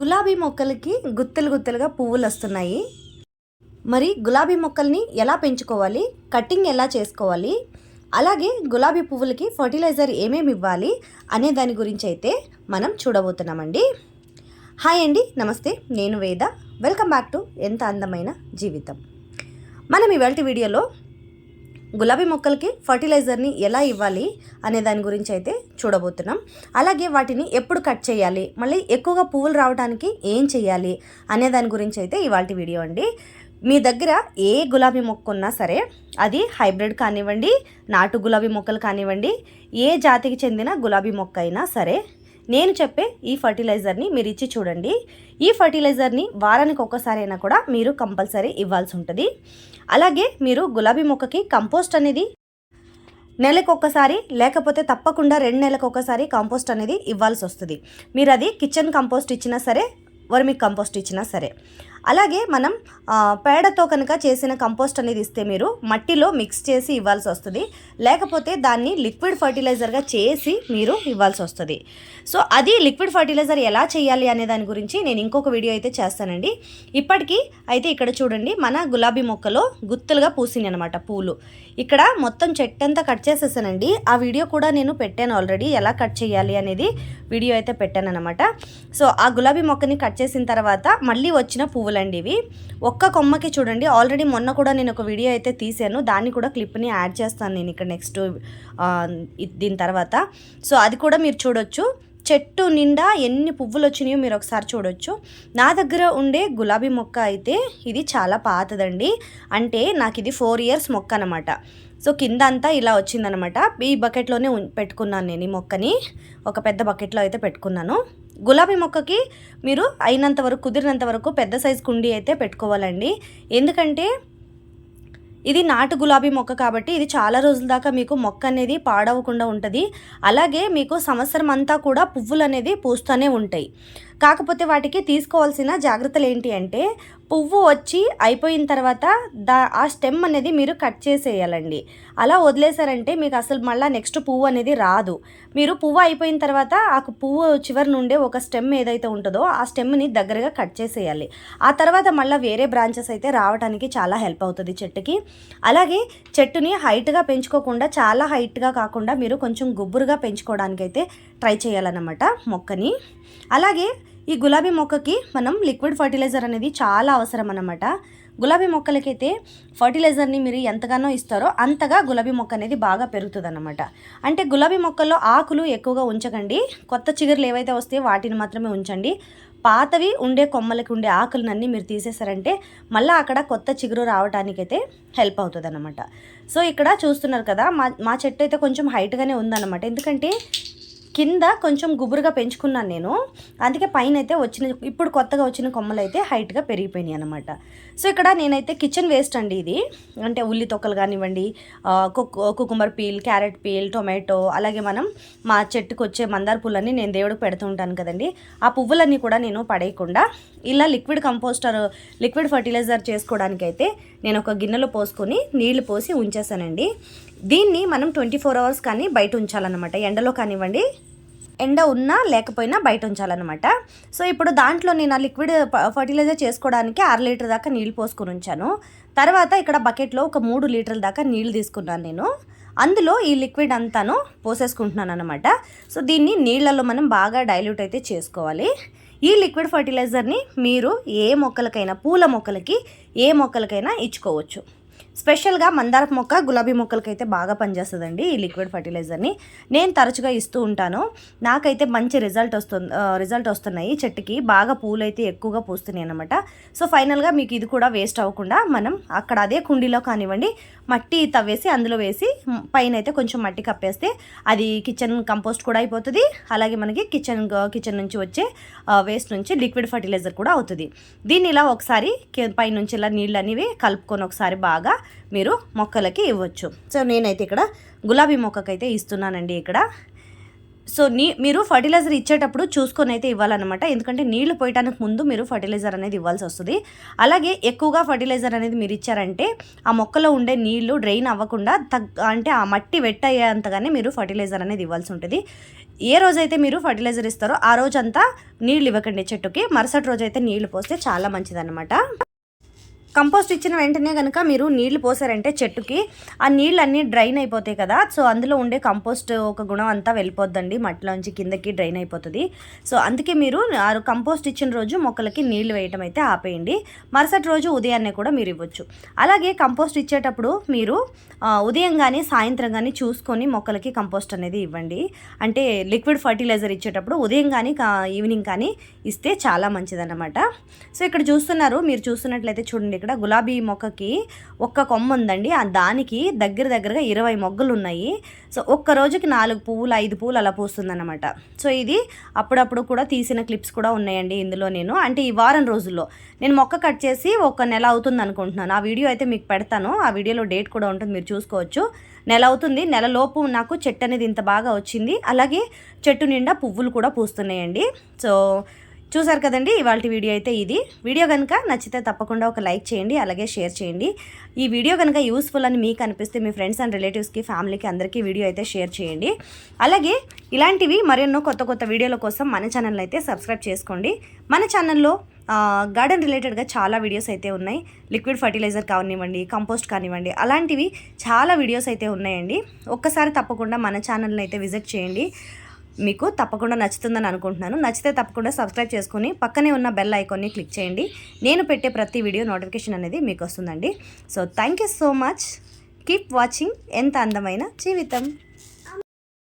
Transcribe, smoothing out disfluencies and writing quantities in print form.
గులాబీ మొక్కలకి గుత్తులు గుత్తులుగా పువ్వులు వస్తున్నాయి. మరి గులాబీ మొక్కల్ని ఎలా పెంచుకోవాలి, కటింగ్ ఎలా చేసుకోవాలి, అలాగే గులాబీ పువ్వులకి ఫర్టిలైజర్ ఏమేమి ఇవ్వాలి అనే దాని గురించి అయితే మనం చూడబోతున్నామండి. హాయ్ అండి, నమస్తే. నేను వేద. వెల్కమ్ బ్యాక్ టు ఎంత అందమైన జీవితం. మనం ఇవాల్టి వీడియోలో గులాబీ మొక్కలకి ఫర్టిలైజర్ని ఎలా ఇవ్వాలి అనే దాని గురించి అయితే చూడబోతున్నాం. అలాగే వాటిని ఎప్పుడు కట్ చేయాలి, మళ్ళీ ఎక్కువగా పువ్వులు రావడానికి ఏం చేయాలి అనే దాని గురించి అయితే ఇవాల్టి వీడియో అండి. మీ దగ్గర ఏ గులాబీ మొక్క ఉన్నా సరే, అది హైబ్రిడ్ కానివ్వండి, నాటు గులాబీ మొక్కలు కానివ్వండి, ఏ జాతికి చెందిన గులాబీ మొక్క అయినా సరే, నేను చెప్పే ఈ ఫర్టిలైజర్ని మీరు ఇచ్చి చూడండి. ఈ ఫర్టిలైజర్ని వారానికి ఒక్కసారి అయినా కూడా మీరు కంపల్సరీ ఇవ్వాల్సి ఉంటుంది. అలాగే మీరు గులాబీ మొక్కకి కంపోస్ట్ అనేది నెలకు ఒక్కసారి, లేకపోతే తప్పకుండా 2 నెలలకు ఒకసారి కంపోస్ట్ అనేది ఇవ్వాల్సి వస్తుంది. మీరు అది కిచెన్ కంపోస్ట్ ఇచ్చినా సరే, వర్మిక్ కంపోస్ట్ ఇచ్చినా సరే. అలాగే మనం పేడతో కనుక చేసిన కంపోస్ట్ అనేది ఇస్తే మీరు మట్టిలో మిక్స్ చేసి ఇవ్వాల్సి వస్తుంది, లేకపోతే దాన్ని లిక్విడ్ ఫర్టిలైజర్గా చేసి మీరు ఇవ్వాల్సి వస్తుంది. సో అది లిక్విడ్ ఫర్టిలైజర్ ఎలా చేయాలి అనే దాని గురించి నేను ఇంకొక వీడియో అయితే చేస్తానండి. ఇప్పటికీ అయితే ఇక్కడ చూడండి, మన గులాబీ మొక్కలో గుత్తులుగా పూసినాయి అనమాట పూలు. ఇక్కడ మొత్తం చెట్టంతా కట్ చేసేసానండి. ఆ వీడియో కూడా నేను పెట్టాను ఆల్రెడీ, ఎలా కట్ చేయాలి అనేది వీడియో అయితే పెట్టాను అనమాట. సో ఆ గులాబీ మొక్కని కట్ చేసిన తర్వాత మళ్ళీ వచ్చిన పువ్వులండి ఇవి. ఒక్క కొమ్మకి చూడండి, ఆల్రెడీ మొన్న కూడా నేను ఒక వీడియో అయితే తీసాను, దాన్ని కూడా క్లిప్ని యాడ్ చేస్తాను నేను ఇక్కడ నెక్స్ట్ దీని తర్వాత. సో అది కూడా మీరు చూడొచ్చు. చెట్టు నిండా ఎన్ని పువ్వులు వచ్చినాయో మీరు ఒకసారి చూడొచ్చు. నా దగ్గర ఉండే గులాబీ మొక్క అయితే ఇది చాలా పాతదండి, అంటే నాకు ఇది 4 years మొక్క అనమాట. సో కింద అంతా ఇలా వచ్చిందనమాట. ఈ బకెట్లోనే పెట్టుకున్నాను నేను ఈ మొక్కని, ఒక పెద్ద బకెట్లో అయితే పెట్టుకున్నాను. గులాబీ మొక్కకి మీరు అయినంత వరకు, కుదిరినంత వరకు పెద్ద సైజు కుండీ అయితే పెట్టుకోవాలండి. ఎందుకంటే ఇది నాటు గులాబీ మొక్క కాబట్టి ఇది చాలా రోజుల దాకా మీకు మొక్క అనేది పాడవకుండా ఉంటుంది. అలాగే మీకు సంవత్సరం అంతా కూడా పువ్వులు అనేది పూస్తూనే ఉంటాయి. కాకపోతే వాటికి తీసుకోవాల్సిన జాగ్రత్తలు ఏంటి అంటే, పువ్వు వచ్చి అయిపోయిన తర్వాత ఆ స్టెమ్ అనేది మీరు కట్ చేసేయాలండి. అలా వదిలేశారంటే మీకు అసలు మళ్ళీ నెక్స్ట్ పువ్వు అనేది రాదు. మీరు పువ్వు అయిపోయిన తర్వాత ఆ పువ్వు చివరి నుండే ఒక స్టెమ్ ఏదైతే ఉంటుందో ఆ స్టెమ్ని దగ్గరగా కట్ చేసేయాలి. ఆ తర్వాత మళ్ళీ వేరే బ్రాంచెస్ అయితే రావడానికి చాలా హెల్ప్ అవుతుంది చెట్టుకి. అలాగే చెట్టుని హైట్గా పెంచుకోకుండా, చాలా హైట్గా కాకుండా మీరు కొంచెం గుబురుగా పెంచుకోవడానికైతే ట్రై చేయాలన్నమాట మొక్కని. అలాగే ఈ గులాబీ మొక్కకి మనం లిక్విడ్ ఫర్టిలైజర్ అనేది చాలా అవసరం అన్నమాట. గులాబీ మొక్కలకైతే ఫర్టిలైజర్ని మీరు ఎంతగానో ఇస్తారో అంతగా గులాబీ మొక్క అనేది బాగా పెరుగుతుంది అన్నమాట. అంటే గులాబీ మొక్కల్లో ఆకులు ఎక్కువగా ఉంచకండి, కొత్త చిగురులు ఏవైతే వస్తాయో వాటిని మాత్రమే ఉంచండి. పాతవి ఉండే కొమ్మలకి ఉండే ఆకులన్నీ మీరు తీసేశారంటే మళ్ళీ అక్కడ కొత్త చిగురు రావడానికైతే హెల్ప్ అవుతుంది అన్నమాట. సో ఇక్కడ చూస్తున్నారు కదా, మా చెట్టు అయితే కొంచెం హైట్గానే ఉందన్నమాట. ఎందుకంటే కింద కొంచెం గుబురుగా పెంచుకున్నాను నేను, అందుకే పైన అయితే ఇప్పుడు కొత్తగా వచ్చిన కొమ్మలు అయితే హైట్గా పెరిగిపోయినాయి అనమాట. సో ఇక్కడ నేనైతే కిచెన్ వేస్ట్ అండి ఇది, అంటే ఉల్లి తొక్కలు కానివ్వండి, cucumber peel, carrot peel, tomato, అలాగే మనం మా చెట్టుకు వచ్చే మందార పూలన్నీ నేను దేవుడికి పెడుతూ ఉంటాను కదండి, ఆ పువ్వులన్నీ కూడా నేను పడేయకుండా ఇలా లిక్విడ్ ఫర్టిలైజర్ చేసుకోవడానికైతే నేను ఒక గిన్నెలో పోసుకొని నీళ్లు పోసి ఉంచేసానండి. దీన్ని మనం 24 hours కానీ బయట ఉంచాలన్నమాట. ఎండలో కానివ్వండి, ఎండ ఉన్నా లేకపోయినా బయట ఉంచాలన్నమాట. సో ఇప్పుడు దాంట్లో నేను ఆ లిక్విడ్ ఫర్టిలైజర్ చేసుకోవడానికి 1/2 లీటర్ దాకా నీళ్ళు పోసుకొని ఉంచాను. తర్వాత ఇక్కడ బకెట్లో ఒక 3 లీటర్ల దాకా నీళ్ళు తీసుకున్నాను నేను. అందులో ఈ లిక్విడ్ అంతాను పోసేసుకుంటున్నాను అనమాట. సో దీన్ని నీళ్ళల్లో మనం బాగా డైల్యూట్ అయితే చేసుకోవాలి. ఈ లిక్విడ్ ఫర్టిలైజర్ని మీరు ఏ మొక్కలకైనా, పూల మొక్కలకి, ఏ మొక్కలకైనా ఇచ్చుకోవచ్చు. స్పెషల్గా మందార మొక్క, గులాబీ మొక్కలకైతే బాగా పనిచేస్తుందండి ఈ లిక్విడ్ ఫర్టిలైజర్ని. నేను తరచుగా ఇస్తూ ఉంటాను, నాకైతే మంచి రిజల్ట్ వస్తున్నాయి. చెట్టుకి బాగా పూలు అయితే ఎక్కువగా పూస్తున్నాయి అనమాట. సో ఫైనల్గా మీకు ఇది కూడా వేస్ట్ అవ్వకుండా మనం అక్కడ అదే కుండీలో కానివ్వండి మట్టి తవ్వేసి అందులో వేసి పైన అయితే కొంచెం మట్టి కప్పేస్తే అది కిచెన్ కంపోస్ట్ కూడా అయిపోతుంది. అలాగే మనకి కిచెన్ నుంచి వచ్చే వేస్ట్ నుంచి లిక్విడ్ ఫర్టిలైజర్ కూడా అవుతుంది. దీన్ని ఇలా ఒకసారి పైనుంచి ఇలా నీళ్ళు అనేవి కలుపుకొని ఒకసారి బాగా మీరు మొక్కలకి ఇవ్వచ్చు. సో నేనైతే ఇక్కడ గులాబీ మొక్కకైతే ఇస్తున్నానండి. ఇక్కడ సో మీరు ఫర్టిలైజర్ ఇచ్చేటప్పుడు చూసుకొని అయితే ఇవ్వాలన్నమాట. ఎందుకంటే నీళ్లు పోయడానికి ముందు మీరు ఫర్టిలైజర్ అనేది ఇవ్వాల్సి వస్తుంది. అలాగే ఎక్కువగా ఫర్టిలైజర్ అనేది మీరు ఇచ్చారంటే ఆ మొక్కలో ఉండే నీళ్లు డ్రైన్ అవ్వకుండా అంటే ఆ మట్టి వెట్ అయ్యేంతగానే మీరు ఫర్టిలైజర్ అనేది ఇవ్వాల్సి ఉంటుంది. ఏ రోజైతే మీరు ఫర్టిలైజర్ ఇస్తారో ఆ రోజంతా నీళ్ళు ఇవ్వకండి చెట్టుకి. మరుసటి రోజైతే నీళ్లు పోస్తే చాలా మంచిదన్నమాట. కంపోస్ట్ ఇచ్చిన వెంటనే కనుక మీరు నీళ్లు పోసారంటే చెట్టుకి ఆ నీళ్ళన్నీ డ్రైన్ అయిపోతాయి కదా. సో అందులో ఉండే కంపోస్ట్ ఒక గుణం అంతా వెళ్ళిపోద్దండి, మట్టిలోంచి కిందకి డ్రైన్ అయిపోతుంది. సో అందుకే మీరు ఆ కంపోస్ట్ ఇచ్చిన రోజు మొక్కలకి నీళ్లు వేయటం అయితే ఆపేయండి. మరుసటి రోజు ఉదయాన్నే కూడా మీరు ఇవ్వచ్చు. అలాగే కంపోస్ట్ ఇచ్చేటప్పుడు మీరు ఉదయం కానీ సాయంత్రం కానీ చూసుకొని మొక్కలకి కంపోస్ట్ అనేది ఇవ్వండి. అంటే లిక్విడ్ ఫర్టిలైజర్ ఇచ్చేటప్పుడు ఉదయం కానీ ఈవినింగ్ కానీ ఇస్తే చాలా మంచిదన్నమాట. సో ఇక్కడ మీరు చూస్తున్నట్లయితే చూడండి, ఇక్కడ గులాబీ మొక్కకి ఒక్క కొమ్మ ఉందండి. దానికి దగ్గరగా 20 మొగ్గలు ఉన్నాయి. సో ఒక్క రోజుకి 4 పువ్వులు 5 పువ్వులు అలా పూస్తుందన్నమాట. సో ఇది అప్పుడప్పుడు కూడా తీసిన క్లిప్స్ కూడా ఉన్నాయండి ఇందులో. అంటే ఈ వారం రోజుల్లో నేను మొక్క కట్ చేసి 1 నెల అవుతుంది అనుకుంటున్నాను. ఆ వీడియో అయితే మీకు పెడతాను. ఆ వీడియోలో డేట్ కూడా ఉంటుంది, మీరు చూసుకోవచ్చు. నెల అవుతుంది. నెలలోపు నాకు చెట్టు అనేది ఇంత బాగా వచ్చింది. అలాగే చెట్టు నిండా పువ్వులు కూడా పూస్తున్నాయండి. సో చూసారు కదండి, ఇవాళ వీడియో అయితే ఇది. వీడియో కనుక నచ్చితే తప్పకుండా ఒక లైక్ చేయండి, అలాగే షేర్ చేయండి. ఈ వీడియో కనుక యూస్ఫుల్ అని మీకు అనిపిస్తే మీ ఫ్రెండ్స్ అండ్ రిలేటివ్స్కి, ఫ్యామిలీకి అందరికీ వీడియో అయితే షేర్ చేయండి. అలాగే ఇలాంటివి మరెన్నో కొత్త వీడియోల కోసం మన ఛానల్ అయితే సబ్స్క్రైబ్ చేసుకోండి. మన ఛానల్లో గార్డెన్ రిలేటెడ్గా చాలా వీడియోస్ అయితే ఉన్నాయి. లిక్విడ్ ఫర్టిలైజర్ కానివ్వండి, కంపోస్ట్ కానివ్వండి, అలాంటివి చాలా వీడియోస్ అయితే ఉన్నాయండి. ఒక్కసారి తప్పకుండా మన ఛానల్ని అయితే విజిట్ చేయండి. మీకు తప్పకుండా నచ్చుతుందని అనుకుంటున్నాను. నచ్చితే తప్పకుండా సబ్స్క్రైబ్ చేసుకొని పక్కనే ఉన్న బెల్ ఐకాన్ని క్లిక్ చేయండి. నేను పెట్టే ప్రతి వీడియో నోటిఫికేషన్ అనేది మీకు వస్తుందండి. So thank you so much. Keep watching ఎంత అందమైన జీవితం.